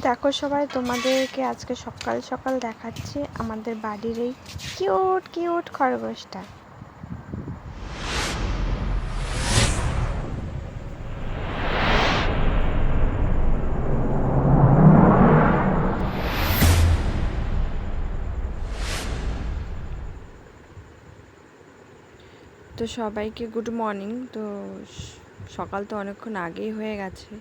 দেখো সবাই, তোমাদেরকে আজকে সকাল সকাল দেখাচ্ছি আমাদের বাড়ির এই কিউট কিউট খরগোশটা। তো সবাইকে গুড মর্নিং। তো সকাল তো অনেকক্ষণ আগেই হয়ে গেছে,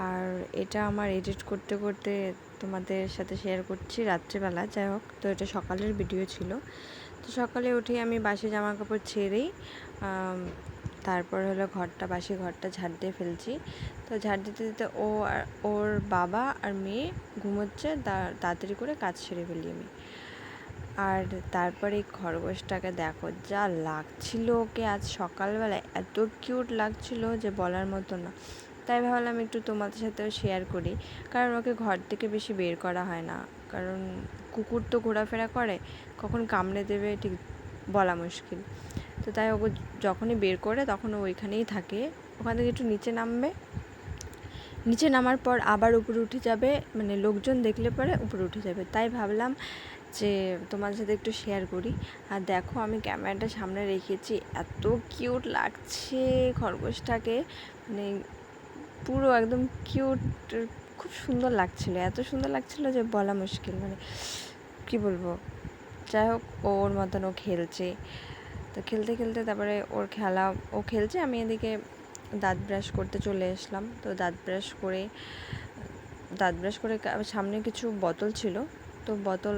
আর এটা আমার এডিট করতে করতে তোমাদের সাথে শেয়ার করছি রাত্রিবেলা। যাই হোক, তো এটা সকালের ভিডিও ছিল। তো সকালে উঠেই আমি বাসি জামা কাপড় ছেড়েই তারপর হলো বাসি ঘরটা ঝাড় দিয়ে ফেলছি। তো ঝাড় দিতে দিতে ও আর ওর বাবা আর মেয়ে ঘুমোচ্ছে, তাড়াতাড়ি করে কাজ সেরে ফেলি আমি। আর তারপরে এই খরগোশটাকে দেখো, যা লাগছিল ওকে আজ সকালবেলায়, এত কিউট লাগছিল যে বলার মতো না। তাই ভাবলাম একটু তোমাদের সাথেও শেয়ার করি, কারণ ওকে ঘর থেকে বেশি বের করা হয় না। কারণ কুকুর তো ঘোরাফেরা করে, কখন কামড়ে দেবে ঠিক বলা মুশকিল। তো তাই ওকে যখনই বের করে তখন ও ওইখানেই থাকে। ওখান থেকে একটু নিচে নামবে, নিচে নামার পর আবার উপরে উঠে যাবে, মানে লোকজন দেখলে পরে উপরে উঠে যাবে। তাই ভাবলাম যে তোমাদের সাথে একটু শেয়ার করি। আর দেখো, আমি ক্যামেরাটা সামনে রেখেছি, এত কিউট লাগছে খরগোশটাকে, মানে পুরো একদম কিউট, খুব সুন্দর লাগছিল, এত সুন্দর লাগছিল যে বলা মুশকিল, মানে কি বলবো। যাই হোক, ওর মতন ও খেলছে। তো খেলতে খেলতে তারপরে ও খেলছে, আমি এদিকে দাঁত ব্রাশ করতে চলে আসলাম। তো দাঁত ব্রাশ করে সামনে কিছু বোতল ছিল, তো বোতল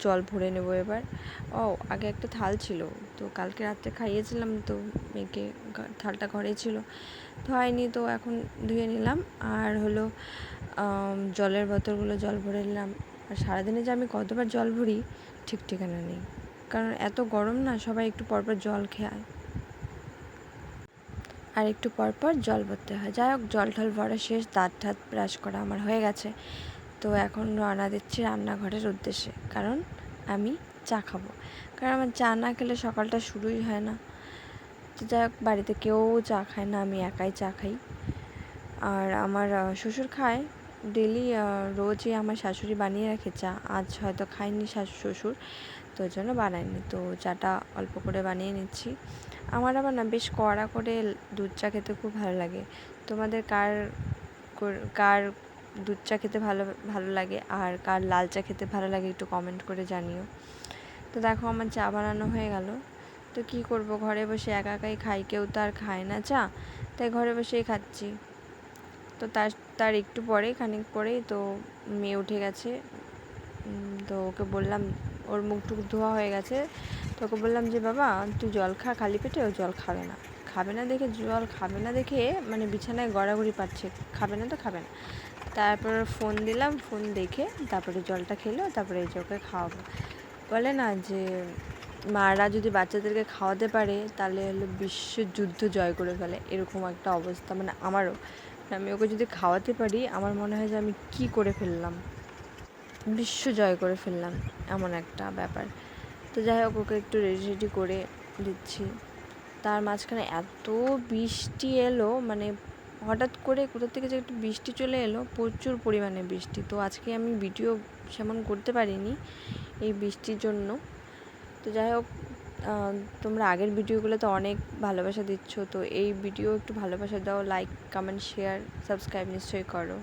জল ভরে নেবো এবার। আগে একটা থাল ছিল, তো কালকে রাত্রে খাইয়েছিলাম, তো মেয়েকে থালটা ঘরে ছিল, ধোয়নি, তো এখন ধুয়ে নিলাম। আর হলো জলের বোতলগুলো জল ভরে নিলাম। আর সারাদিনে যে আমি কতবার জল ভরি ঠিক ঠিকানা নেই, কারণ এত গরম না, সবাই একটু পরপর জল খায় আর একটু পরপর জল ভরতে হয়। যাই হোক, জল টল ভরা শেষ, দাঁত ব্রাশ করা আমার হয়ে গেছে। তো এখন রওনা দিচ্ছি রান্নাঘরের উদ্দেশ্যে, কারণ আমি চা খাবো। কারণ আমার চা না খেলে সকালটা শুরুই হয় না। তো যাই হোক, বাড়িতে কেউ চা খায় না, আমি একাই চা খাই। আর আমার শ্বশুর খায় ডেলি, রোজই আমার শাশুড়ি বানিয়ে রাখে চা। আজ হয়তো খায়নি শ্বশুর, তো ওই জন্য বানায়নি, তো চাটা অল্প করে বানিয়ে নিচ্ছি। আমার আবার না বেশ কড়া করে দুধ চা খেতে খুব ভালো লাগে। তোমাদের কার কার দুধ চা খেতে ভালো লাগে আর কার লাল চা খেতে ভালো লাগে একটু কমেন্ট করে জানিও। তো দেখো, আমার চা বানানো হয়ে গেল। তো কী করব, ঘরে বসে একা একাই খাই, কেউ তো আর খায় না চা, তাই ঘরে বসেই খাচ্ছি। তো তার একটু পরেই, খানিক পরেই তো মেয়ে উঠে গেছে। তো ওকে বললাম, ওর মুখ টুক ধোয়া হয়ে গেছে, তো ওকে বললাম যে বাবা তুই জল খা খালি পেটে। ও জল খাবে না দেখে মানে বিছানায় গড়াগড়ি পাচ্ছে, খাবে না। তারপর ফোন দিলাম, ফোন দেখে তারপরে জলটা খেলো, তারপরে এই যে ওকে খাওয়াবো। বলে না যে মারা যদি বাচ্চাদেরকে খাওয়াতে পারে তাহলে হলো বিশ্বযুদ্ধ জয় করে ফেলে, এরকম একটা অবস্থা মানে আমারও। আমি ওকে যদি খাওয়াতে পারি, আমার মনে হয় যে আমি কি করে ফেললাম, বিশ্ব জয় করে ফেললাম, এমন একটা ব্যাপার। তো যাই হোক, ওকে একটু রেডি করে দিচ্ছি। তার মাঝখানে এত বৃষ্টি এলো, মানে হঠাৎ করে কোথা থেকে যে একটু বৃষ্টি চলে এলো, প্রচুর পরিমাণে বৃষ্টি। তো আজকে আমি ভিডিও সেমন করতে পারিনি এই বৃষ্টির জন্য। তো যাই হোক, তোমরা আগের ভিডিওগুলোতে অনেক ভালোবাসা দিচ্ছ, তো এই ভিডিও একটু ভালোবাসা দাও, লাইক কমেন্ট শেয়ার সাবস্ক্রাইব নিশ্চয়ই করো।